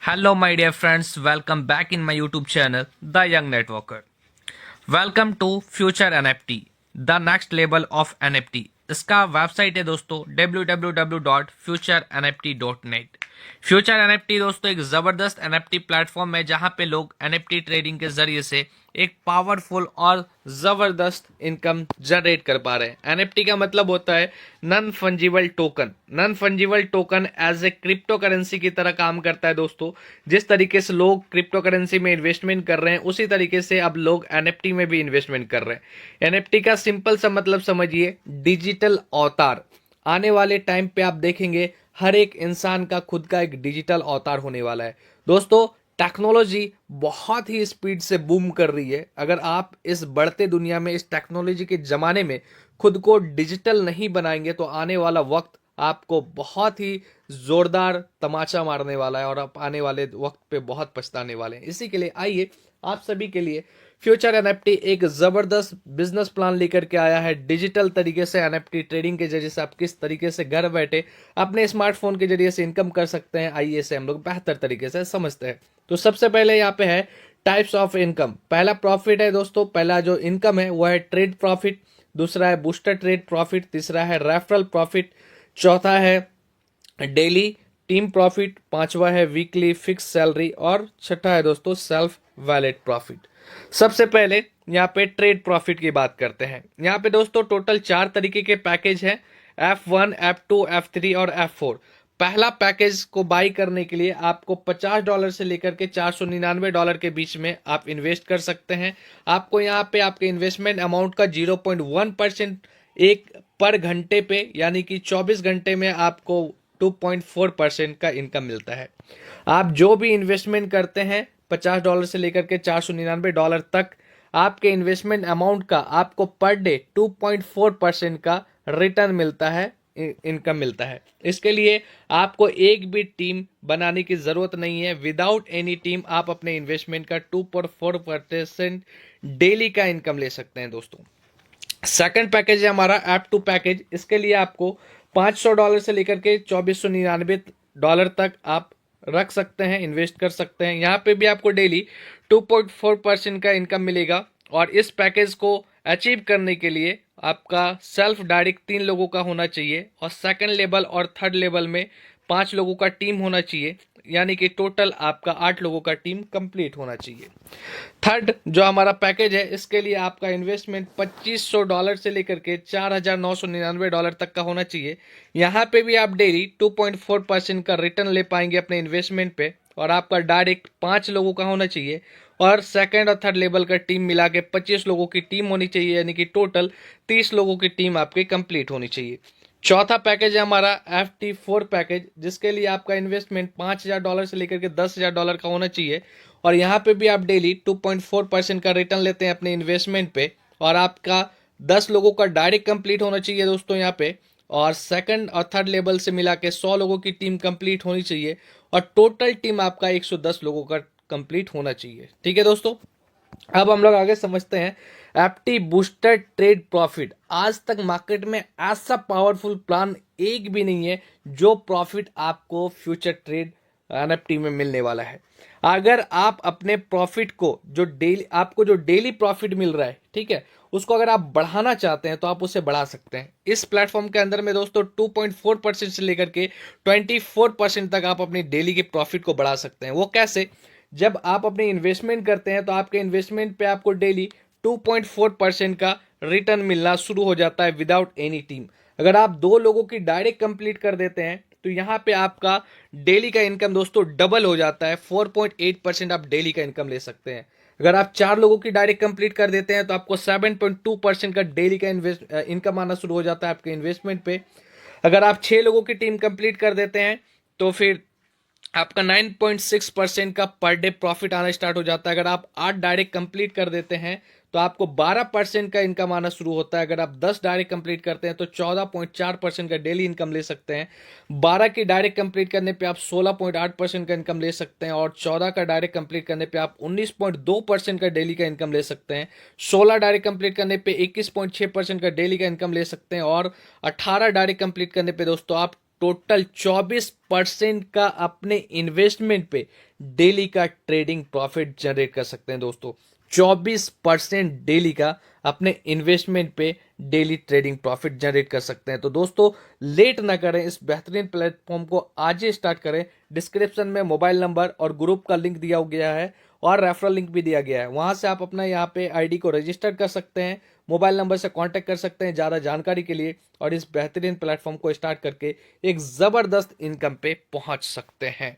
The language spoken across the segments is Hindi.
Hello, my dear friends. Welcome back in my YouTube channel, The Young Networker. Welcome to Future NFT, the next level of NFT. इसका वेबसाइट है दोस्तों www.futurenft.net। फ्यूचर एनएफटी दोस्तों एक जबरदस्त एनएफटी प्लेटफॉर्म है जहां पे लोग एनएफटी ट्रेडिंग के जरिए से एक पावरफुल और जबरदस्त इनकम जनरेट कर पा रहे हैं। एनएफटी का मतलब होता है non fungible token. Non fungible token as a crypto currency की तरह काम करता है दोस्तों। जिस तरीके से लोग क्रिप्टो करेंसी में इन्वेस्टमेंट कर रहे हैं उसी तरीके से अब लोग एनएफटी में भी इन्वेस्टमेंट कर रहे हैं। एनएफटी का सिंपल सा मतलब समझिए, डिजिटल अवतार। आने वाले टाइम पे आप देखेंगे हर एक इंसान का खुद का एक डिजिटल अवतार होने वाला है। दोस्तों टेक्नोलॉजी बहुत ही स्पीड से बूम कर रही है। अगर आप इस बढ़ते दुनिया में, इस टेक्नोलॉजी के ज़माने में खुद को डिजिटल नहीं बनाएंगे तो आने वाला वक्त आपको बहुत ही ज़ोरदार तमाचा मारने वाला है और आप आने वाले वक्त पे बहुत पछताने वाले हैं। इसी के लिए आइए आप सभी के लिए फ्यूचर एनएफटी एक ज़बरदस्त बिजनेस प्लान लेकर के आया है। डिजिटल तरीके से एनएफटी ट्रेडिंग के जरिए से आप किस तरीके से घर बैठे अपने स्मार्टफोन के जरिए से इनकम कर सकते हैं, आइए से हम लोग बेहतर तरीके से समझते हैं। तो सबसे पहले यहाँ पे है टाइप्स ऑफ इनकम। पहला प्रॉफिट है दोस्तों, पहला जो इनकम है वो है ट्रेड प्रॉफिट, दूसरा है बूस्टर ट्रेड प्रॉफिट, तीसरा है रेफरल प्रॉफिट, चौथा है डेली टीम प्रॉफिट, पांचवा है वीकली फिक्स सैलरी और छठा है दोस्तों सेल्फ वैलेट प्रॉफिट। सबसे पहले यहाँ पे ट्रेड प्रॉफिट की बात करते हैं। यहाँ पे दोस्तों टोटल 4 तरीके के पैकेज हैं, F1, F2, F3 और F4। पहला पैकेज को बाई करने के लिए आपको $50 से लेकर के $499 के बीच में आप इन्वेस्ट कर सकते हैं। आपको यहाँ पे आपके इन्वेस्टमेंट अमाउंट का 0.1% एक पर घंटे पे, यानी कि 24 घंटे में आपको 2.4% का इनकम मिलता है। आप जो भी इन्वेस्टमेंट करते हैं $50 से लेकर के $499 तक, आपके इन्वेस्टमेंट अमाउंट का आपको पर डे 2.4% का रिटर्न मिलता है, इनकम मिलता है। इसके लिए आपको एक भी टीम बनाने की जरूरत नहीं है। विदाउट एनी टीम आप अपने इन्वेस्टमेंट का 2.4% डेली का इनकम ले सकते हैं दोस्तों। सेकंड पैकेज है हमारा F2 पैकेज। इसके लिए आपको $500 से लेकर के $2499 तक आप रख सकते हैं, इन्वेस्ट कर सकते हैं। यहाँ पे भी आपको डेली 2.4% का इनकम मिलेगा। और इस पैकेज को अचीव करने के लिए आपका सेल्फ डायरेक्ट 3 लोगों का होना चाहिए और सेकंड लेवल और थर्ड लेवल में 5 लोगों का टीम होना चाहिए, यानी कि टोटल आपका 8 लोगों का टीम कंप्लीट होना चाहिए। थर्ड जो हमारा पैकेज है, इसके लिए आपका इन्वेस्टमेंट $2500 से लेकर के $4999 तक का होना चाहिए। यहाँ पे भी आप डेली 2.4% का रिटर्न ले पाएंगे अपने इन्वेस्टमेंट पे और आपका डायरेक्ट 5 लोगों का होना चाहिए और सेकंड और थर्ड लेवल का टीम मिला के 25 लोगों की टीम होनी चाहिए, यानी कि टोटल 30 लोगों की टीम आपकी कंप्लीट होनी चाहिए। चौथा पैकेज है हमारा FT4 पैकेज, जिसके लिए आपका इन्वेस्टमेंट $5000 से लेकर के $10,000 का होना चाहिए और यहाँ पे भी आप डेली 2.4% का रिटर्न लेते हैं अपने इन्वेस्टमेंट पे और आपका 10 लोगों का डायरेक्ट कंप्लीट होना चाहिए दोस्तों यहाँ पे, और सेकंड और थर्ड लेवल से मिला के 100 लोगों की टीम कंप्लीट होनी चाहिए और टोटल टीम आपका 110 लोगों का कंप्लीट होना चाहिए। ठीक है दोस्तों, अब हम लोग आगे समझते हैं एफटी बूस्टर ट्रेड प्रॉफिट। आज तक मार्केट में ऐसा पावरफुल प्लान एक भी नहीं है जो प्रॉफिट आपको फ्यूचर ट्रेड एनएफटी में मिलने वाला है। अगर आप अपने प्रॉफिट को जो डेली प्रॉफिट मिल रहा है, ठीक है, उसको अगर आप बढ़ाना चाहते हैं तो आप उसे बढ़ा सकते हैं। इस प्लेटफॉर्म के अंदर में दोस्तों 2.4% से लेकर के 24% तक आप अपनी डेली के प्रॉफिट को बढ़ा सकते हैं। वो कैसे? जब आप अपने इन्वेस्टमेंट करते हैं तो आपके इन्वेस्टमेंट पे आपको डेली 2.4% का रिटर्न मिलना शुरू हो जाता है विदाउट एनी टीम। अगर आप 2 लोगों की डायरेक्ट कंप्लीट कर देते हैं तो यहाँ पे आपका डेली का इनकम दोस्तों डबल हो जाता है। 4.8% आप डेली का इनकम ले सकते हैं। अगर आप 4 लोगों की डायरेक्ट कंप्लीट कर देते हैं तो आपको 7.2% का डेली का इनकम आना शुरू हो जाता है आपके इन्वेस्टमेंट पे। अगर आप 6 लोगों की टीम कंप्लीट कर देते हैं तो फिर आपका 9.6% का पर डे प्रॉफिट आना स्टार्ट हो जाता है। अगर आप 8 डायरेक्ट कंप्लीट कर देते हैं तो आपको 12% का इनकम आना शुरू होता है। अगर आप 10 डायरेक्ट कंप्लीट करते हैं तो 14.4% का डेली इनकम ले सकते हैं। 12 की डायरेक्ट कंप्लीट करने पे आप 16.8% का इनकम ले सकते हैं और 14 का डायरेक्ट कंप्लीट करने पे आप 19.2% का डेली का इनकम ले सकते हैं। 16 डायरेक्ट कंप्लीट करने पे 21.6% का डेली का इनकम ले सकते हैं और 18 डायरेक्ट कंप्लीट करने पे दोस्तों आप टोटल 24% का अपने इन्वेस्टमेंट पे डेली का ट्रेडिंग प्रॉफिट जनरेट कर सकते हैं दोस्तों। 24% डेली का अपने इन्वेस्टमेंट पे डेली ट्रेडिंग प्रॉफिट जनरेट कर सकते हैं। तो दोस्तों लेट ना करें, इस बेहतरीन प्लेटफॉर्म को आज ही स्टार्ट करें। डिस्क्रिप्शन में मोबाइल नंबर और ग्रुप का लिंक दिया गया है और रेफरल लिंक भी दिया गया है, वहां से आप अपना यहाँ पे आईडी को रजिस्टर कर सकते हैं, मोबाइल नंबर से कांटेक्ट कर सकते हैं ज़्यादा जानकारी के लिए, और इस बेहतरीन प्लेटफॉर्म को स्टार्ट करके एक ज़बरदस्त इनकम पे पहुंच सकते हैं।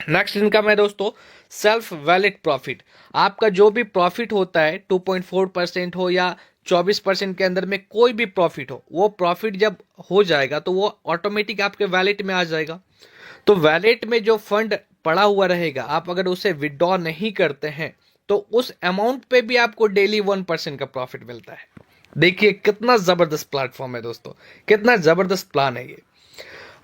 नेक्स्ट इनकम है दोस्तों सेल्फ वैलिड प्रॉफिट। आपका जो भी प्रॉफिट होता है 2.4% हो या 24% के अंदर में कोई भी प्रॉफिट हो, वो प्रॉफिट जब हो जाएगा तो वो ऑटोमेटिक आपके वैलेट में आ जाएगा। तो वैलेट में जो फंड पड़ा हुआ रहेगा, आप अगर उसे विड्रॉ नहीं करते हैं तो उस अमाउंट पे भी आपको डेली 1% का प्रॉफिट मिलता है। देखिए कितना जबरदस्त प्लेटफॉर्म है दोस्तों, कितना जबरदस्त प्लान है ये।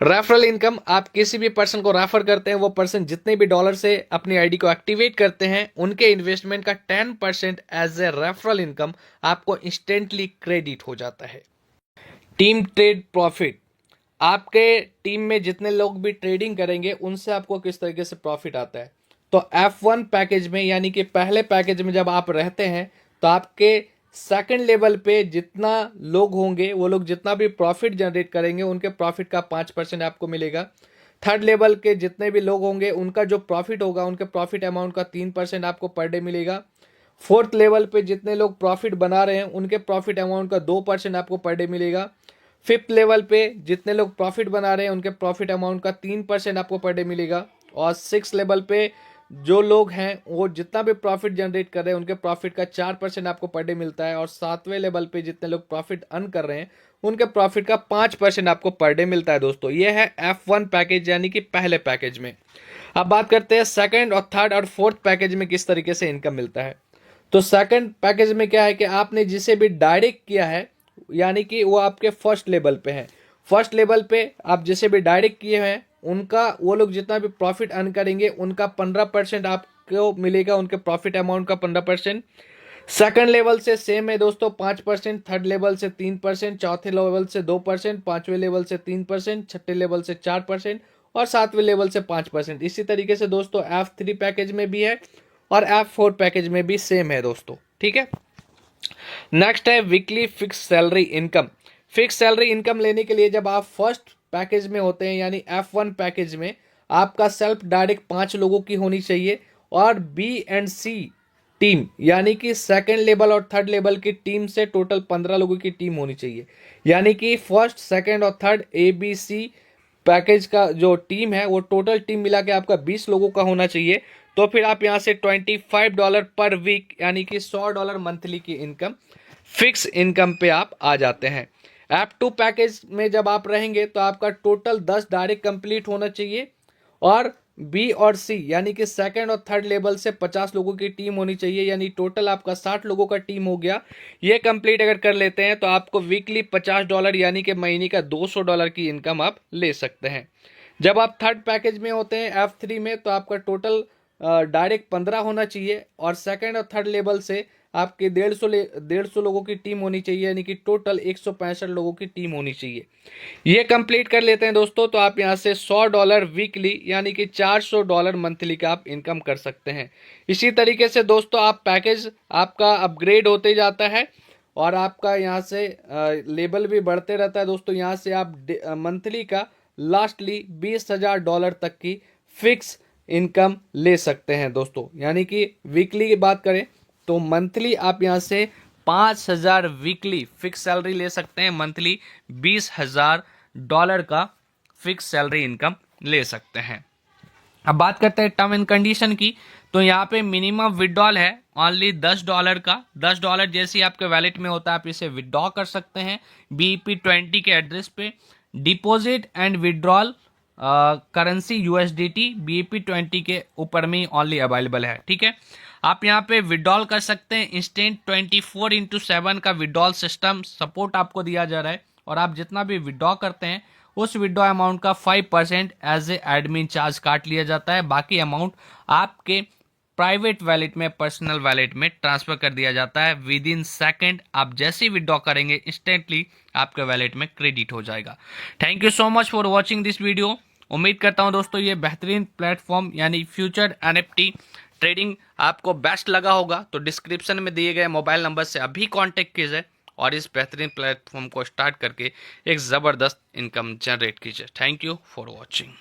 रेफरल इनकम, आप किसी भी पर्सन को रेफर करते हैं, वो पर्सन जितने भी डॉलर से अपनी आईडी को एक्टिवेट करते हैं, उनके इन्वेस्टमेंट का 10% एज ए रेफरल इनकम आपको इंस्टेंटली क्रेडिट हो जाता है। टीम ट्रेड प्रॉफिट, आपके टीम में जितने लोग भी ट्रेडिंग करेंगे उनसे आपको किस तरीके से प्रॉफिट आता है। तो F1 पैकेज में, यानी कि पहले पैकेज में जब आप रहते हैं तो आपके सेकंड लेवल पे जितना लोग होंगे, वो लोग जितना भी प्रॉफिट जनरेट करेंगे उनके प्रॉफिट का 5% आपको मिलेगा। थर्ड लेवल के जितने भी लोग होंगे उनका जो प्रॉफिट होगा, उनके प्रॉफिट अमाउंट का 3% आपको पर डे मिलेगा। फोर्थ लेवल पे जितने लोग प्रॉफिट बना रहे हैं उनके प्रॉफिट अमाउंट का 2% आपको पर डे मिलेगा। फिफ्थ लेवल पे जितने लोग प्रॉफिट बना रहे हैं उनके प्रॉफिट अमाउंट का 3% आपको पर डे मिलेगा। और सिक्स लेवल पे जो लोग हैं वो जितना भी प्रॉफिट जनरेट कर रहे हैं उनके प्रॉफिट का 4% आपको पर डे मिलता है। और सातवें लेवल पे जितने लोग प्रॉफिट अर्न कर रहे हैं उनके प्रॉफिट का 5% आपको पर डे मिलता है दोस्तों। ये है F1 पैकेज, यानी कि पहले पैकेज में। अब बात करते हैं सेकंड और थर्ड और फोर्थ पैकेज में किस तरीके से इनकम मिलता है। तो सेकंड पैकेज में क्या है कि आपने जिसे भी डायरेक्ट किया है, यानी कि वो आपके फर्स्ट लेवल पे है, फर्स्ट लेवल पे आप जिसे भी डायरेक्ट किए हैं उनका, वो लोग जितना भी प्रॉफिट अर्न करेंगे उनका 15% आपको मिलेगा, उनके प्रॉफिट अमाउंट का 15%। सेकंड लेवल से सेम है दोस्तों 5%, थर्ड लेवल से 3%, चौथे लेवल से 2%, पांचवें लेवल से 3%, छठे लेवल से 4% और सातवें लेवल से 5%। इसी तरीके से दोस्तों F3 पैकेज में भी है और F4 पैकेज में भी सेम है दोस्तों, ठीक है। नेक्स्ट है weekly fix salary income. Fix salary income लेने के लिए जब आप फर्स्ट पैकेज में होते हैं, यानी F1 पैकेज में, आपका सेल्फ डायरेक्ट 5 लोगों की होनी चाहिए और B एंड C टीम, यानी कि सेकंड लेवल और थर्ड लेवल की टीम से टोटल 15 लोगों की टीम होनी चाहिए। यानी कि फर्स्ट, सेकंड और थर्ड ABC पैकेज का जो टीम है वो टोटल टीम मिला के आपका 20 लोगों का होना चाहिए। तो फिर आप यहां से $25 पर वीक, यानी कि $100 मंथली की इनकम, फिक्स इनकम पे आप आ जाते हैं। F2 पैकेज में जब आप रहेंगे तो आपका टोटल 10 डायरेक्ट कंप्लीट होना चाहिए और B और C यानी कि सेकंड और थर्ड लेवल से 50 लोगों की टीम होनी चाहिए, यानी टोटल आपका 60 लोगों का टीम हो गया। ये कंप्लीट अगर कर लेते हैं तो आपको वीकली $50 यानी कि महीने का $200 की इनकम आप ले सकते हैं। जब आप थर्ड पैकेज में होते हैं F3 में तो आपका टोटल डायरेक्ट 15 होना चाहिए और सेकंड और थर्ड लेवल से आपके 150 लोगों की टीम होनी चाहिए, यानी कि टोटल 165 लोगों की टीम होनी चाहिए। ये कंप्लीट कर लेते हैं दोस्तों तो आप यहां से $100 वीकली यानी कि $400 मंथली का आप इनकम कर सकते हैं। इसी तरीके से दोस्तों आप पैकेज आपका अपग्रेड होते जाता है और आपका यहाँ से लेवल भी बढ़ते रहता है दोस्तों। यहाँ से आप मंथली का लास्टली $20,000 तक की फिक्स इनकम ले सकते हैं दोस्तों। यानी कि वीकली की बात करें तो मंथली आप यहां से 5,000 वीकली फिक्स सैलरी ले सकते हैं, मंथली $20,000 का फिक्स सैलरी इनकम ले सकते हैं। अब बात करते हैं टर्म एंड कंडीशन की। तो यहाँ पे मिनिमम विड्रॉल है ओनली $10 का। $10 जैसे ही आपके वैलेट में होता है आप इसे विड्रॉ कर सकते हैं BEP20 के एड्रेस पे। Deposit and withdrawal currency USDT BEP20 के ऊपर में ओनली अवेलेबल है, ठीक है। आप यहाँ पे विड्रॉल कर सकते हैं इंस्टेंट 24/7 का विड्रॉल सिस्टम सपोर्ट आपको दिया जा रहा है और आप जितना भी विड्रॉ करते हैं उस विड्रॉ अमाउंट का 5% एज ए एडमिन चार्ज काट लिया जाता है। बाकी अमाउंट आपके प्राइवेट वैलेट में, पर्सनल वैलेट में ट्रांसफर कर दिया जाता है। विद इन सेकेंड आप जैसे ही विड्रॉ करेंगे इंस्टेंटली आपके वैलेट में क्रेडिट हो जाएगा। Thank you so much for watching this video. उम्मीद करता हूं दोस्तों ये बेहतरीन प्लेटफॉर्म यानी फ्यूचर एनएफटी ट्रेडिंग आपको बेस्ट लगा होगा। तो डिस्क्रिप्शन में दिए गए मोबाइल नंबर से अभी कांटेक्ट कीजिए और इस बेहतरीन प्लेटफॉर्म को स्टार्ट करके एक ज़बरदस्त इनकम जनरेट कीजिए। Thank you for watching.